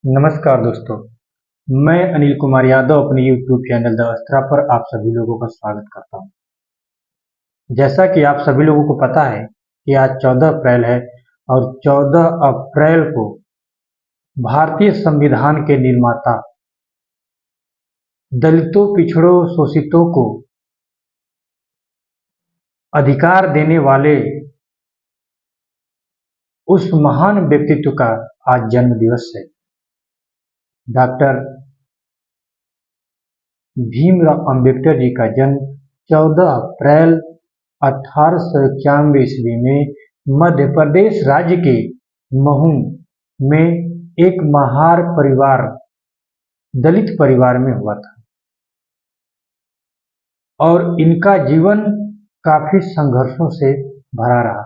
नमस्कार दोस्तों, मैं अनिल कुमार यादव अपने यूट्यूब चैनल द अस्त्रा पर आप सभी लोगों का स्वागत करता हूं। जैसा कि आप सभी लोगों को पता है कि आज 14 अप्रैल है और 14 अप्रैल को भारतीय संविधान के निर्माता दलितों, पिछड़ों, शोषितों को अधिकार देने वाले उस महान व्यक्तित्व का आज जन्म दिवस है। डॉक्टर भीमराव अंबेडकर जी का जन्म 14 अप्रैल 1891 ईस्वी में मध्य प्रदेश राज्य के महू में एक महार परिवार, दलित परिवार में हुआ था और इनका जीवन काफी संघर्षों से भरा रहा,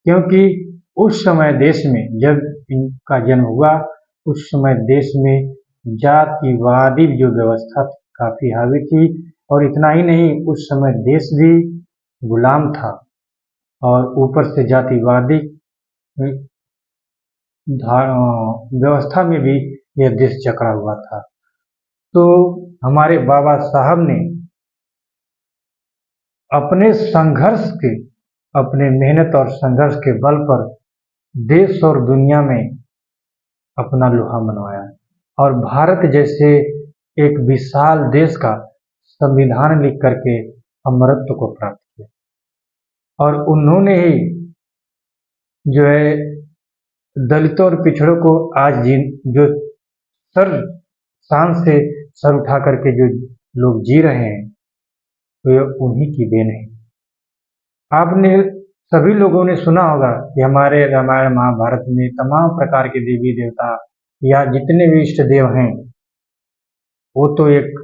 क्योंकि उस समय देश में जब इनका जन्म हुआ उस समय देश में जातिवादी जो व्यवस्था काफी हावी थी और इतना ही नहीं, उस समय देश भी गुलाम था और ऊपर से जातिवादी व्यवस्था में भी यह देश जकड़ा हुआ था। तो हमारे बाबा साहब ने अपने संघर्ष के, अपने मेहनत और संघर्ष के बल पर देश और दुनिया में अपना लोहा मनवाया और भारत जैसे एक विशाल देश का संविधान लिख करके अमरत्व को प्राप्त किया। और उन्होंने ही जो है दलितों और पिछड़ों को आज जो सर शान से सर उठा करके जो लोग जी रहे हैं, तो ये उन्हीं की देन है। आपने सभी लोगों ने सुना होगा कि हमारे रामायण महाभारत में तमाम प्रकार के देवी देवता या जितने भी इष्ट देव हैं, वो तो एक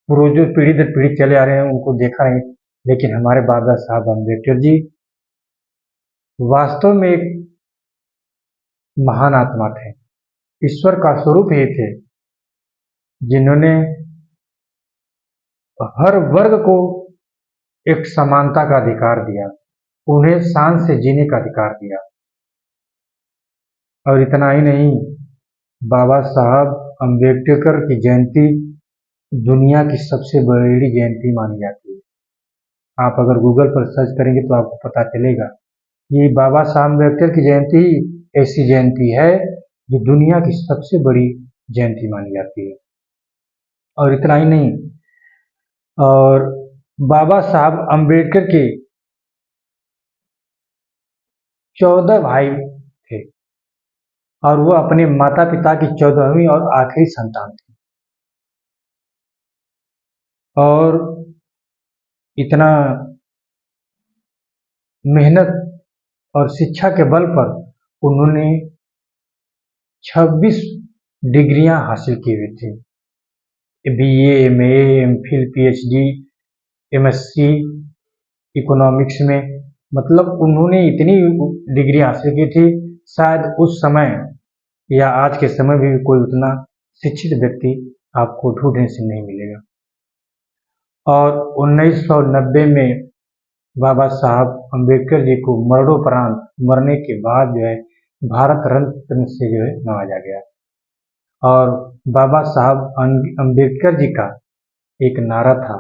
पूर्वजों पीढ़ी दर पीढ़ी चले आ रहे हैं, उनको देखा है। लेकिन हमारे बाबा साहब अम्बेडकर जी वास्तव में एक महान आत्मा थे, ईश्वर का स्वरूप ही थे, जिन्होंने हर वर्ग को एक समानता का अधिकार दिया, उन्हें शान से जीने का अधिकार दिया। और इतना ही नहीं, बाबा साहब अम्बेडकर की जयंती दुनिया की सबसे बड़ी जयंती मानी जाती है। आप अगर गूगल पर सर्च करेंगे तो आपको पता चलेगा कि बाबा साहब अम्बेडकर की जयंती ऐसी जयंती है जो दुनिया की सबसे बड़ी जयंती मानी जाती है। और इतना ही नहीं, और बाबा साहब अम्बेडकर के 14 भाई थे और वो अपने माता पिता की 14वीं और आखिरी संतान थे। और इतना मेहनत और शिक्षा के बल पर उन्होंने 26 डिग्रियां हासिल की हुई थी, BA, MA, MPhil, PhD, MSc economics में। मतलब उन्होंने इतनी डिग्री हासिल की थी, शायद उस समय या आज के समय भी कोई उतना शिक्षित व्यक्ति आपको ढूंढने से नहीं मिलेगा। और 1990 में बाबा साहब अम्बेडकर जी को मरणोपरांत, मरने के बाद जो है भारत रत्न से जो है नवाजा गया। और बाबा साहब अम्बेडकर जी का एक नारा था,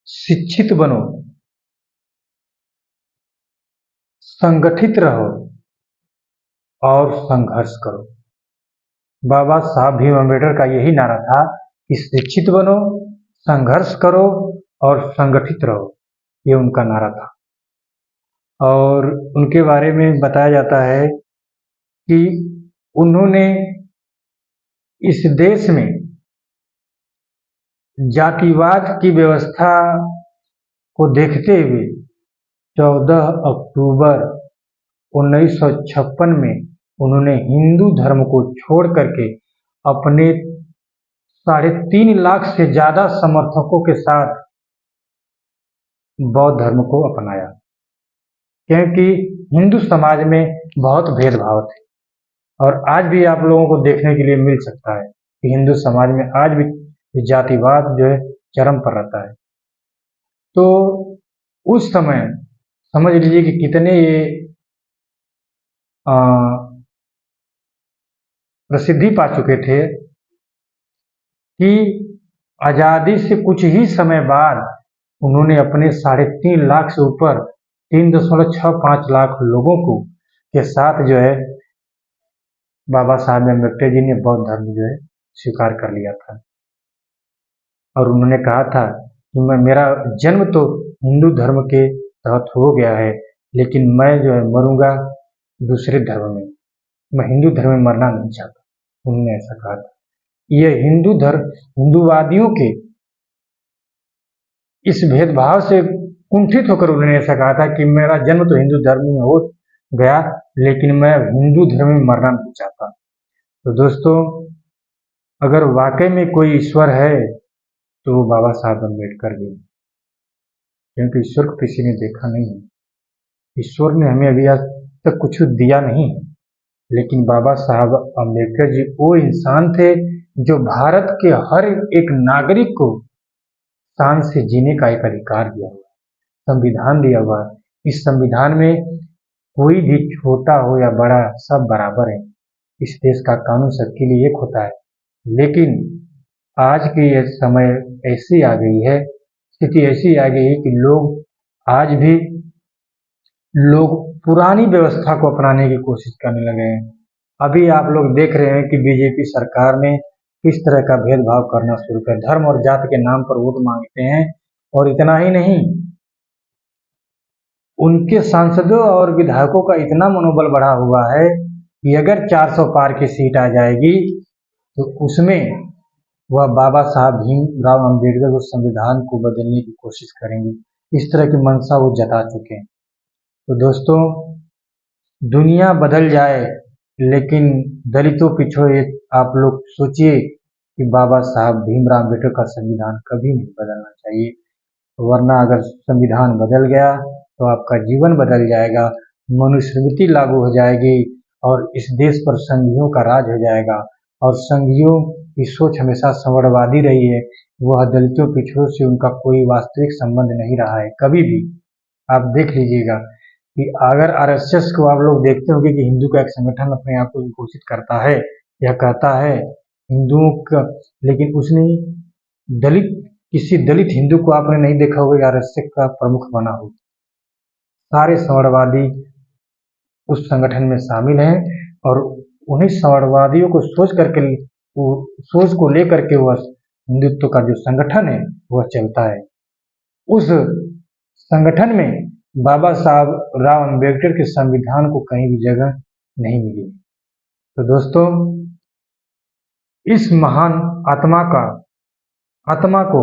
शिक्षित बनो, संगठित रहो और संघर्ष करो। बाबा साहब भीम अम्बेडकर का यही नारा था कि शिक्षित बनो, संघर्ष करो और संगठित रहो, ये उनका नारा था। और उनके बारे में बताया जाता है कि उन्होंने इस देश में जातिवाद की व्यवस्था को देखते हुए 14 अक्टूबर 1956 में उन्होंने हिंदू धर्म को छोड़ करके अपने 3.5 लाख से ज्यादा समर्थकों के साथ बौद्ध धर्म को अपनाया, क्योंकि हिंदू समाज में बहुत भेदभाव थे। और आज भी आप लोगों को देखने के लिए मिल सकता है कि हिंदू समाज में आज भी जातिवाद जो है चरम पर रहता है। तो उस समय समझ लीजिए कि कितने ये अ, प्रसिद्धि पा चुके थे कि आज़ादी से कुछ ही समय बाद उन्होंने अपने 3.5 लाख से ऊपर 3.65 लाख लोगों को के साथ जो है बाबा साहब अम्बेडकर जी ने बौद्ध धर्म जो है स्वीकार कर लिया था। और उन्होंने कहा था कि मेरा जन्म तो हिंदू धर्म के तहत हो गया है, लेकिन मैं जो है मरूंगा दूसरे धर्म में, मैं हिंदू धर्म में मरना नहीं चाहता। उन्होंने ऐसा कहा था। ये हिंदूवादियों के इस भेदभाव से कुंठित होकर उन्होंने ऐसा कहा था कि मेरा जन्म तो हिंदू धर्म में हो गया, लेकिन मैं हिंदू धर्म में मरना नहीं चाहता। तो दोस्तों, अगर वाकई में कोई ईश्वर है तो वो बाबा साहब अम्बेडकर जी, क्योंकि ईश्वर को किसी ने देखा नहीं है। ईश्वर ने हमें अभी आज तक कुछ दिया नहीं है, लेकिन बाबा साहब अम्बेडकर जी वो इंसान थे जो भारत के हर एक नागरिक को शान से जीने का एक अधिकार दिया हुआ है, संविधान दिया हुआ है। इस संविधान में कोई भी छोटा हो या बड़ा सब बराबर है। इस देश का कानून सबके लिए एक होता है, लेकिन आज की ये समय ऐसी आ गई है, स्थिति ऐसी आ गई है कि आज भी लोग पुरानी व्यवस्था को अपनाने की कोशिश करने लगे हैं। अभी आप लोग देख रहे हैं कि बीजेपी सरकार ने किस तरह का भेदभाव करना शुरू कर, धर्म और जाति के नाम पर वोट मांगते हैं। और इतना ही नहीं, उनके सांसदों और विधायकों का इतना मनोबल बढ़ा हुआ है कि अगर 400 पार की सीट आ जाएगी तो उसमें वह बाबा साहब भीमराव अम्बेडकर उस संविधान को बदलने की कोशिश करेंगे। इस तरह की मंशा वो जता चुके हैं। तो दोस्तों, दुनिया बदल जाए, लेकिन दलितों पिछड़े आप लोग सोचिए कि बाबा साहब भीमराव अम्बेडकर का संविधान कभी नहीं बदलना चाहिए, वरना अगर संविधान बदल गया तो आपका जीवन बदल जाएगा, मनुस्मृति लागू हो जाएगी और इस देश पर संघियों का राज हो जाएगा। और संघियों की सोच हमेशा संवरवादी रही है, वह दलितों पिछड़ों से उनका कोई वास्तविक संबंध नहीं रहा है कभी भी। आप देख लीजिएगा कि अगर आरएसएस को आप लोग देखते होंगे कि हिंदू का एक संगठन अपने आप को घोषित करता है या कहता है हिंदुओं का, लेकिन उसने किसी दलित हिंदू को आपने नहीं देखा होगा आरएसएस का प्रमुख बना हो। सारे संवरवादी उस संगठन में शामिल हैं और उन्हीं संवरवादियों को सोच को लेकर के वह हिंदुत्व का जो संगठन है वह चलता है। उस संगठन में बाबा साहब राव अम्बेडकर के संविधान को कहीं भी जगह नहीं मिली। तो दोस्तों, इस महान आत्मा को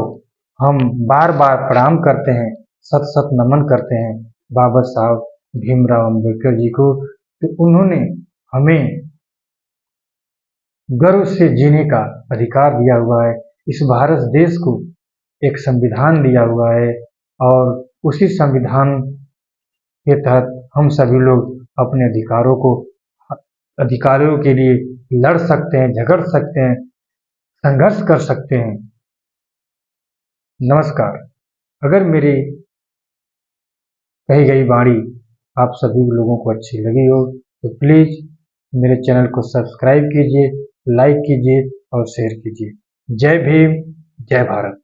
हम बार बार प्रणाम करते हैं, सत सत नमन करते हैं बाबा साहब भीमराव अम्बेडकर जी को। तो उन्होंने हमें गर्व से जीने का अधिकार दिया हुआ है, इस भारत देश को एक संविधान दिया हुआ है और उसी संविधान के तहत हम सभी लोग अपने अधिकारों के लिए लड़ सकते हैं, झगड़ सकते हैं, संघर्ष कर सकते हैं। नमस्कार। अगर मेरी कही गई वाणी आप सभी लोगों को अच्छी लगी हो तो प्लीज़ मेरे चैनल को सब्सक्राइब कीजिए, लाइक कीजिए और शेयर कीजिए। जय भीम, जय भारत।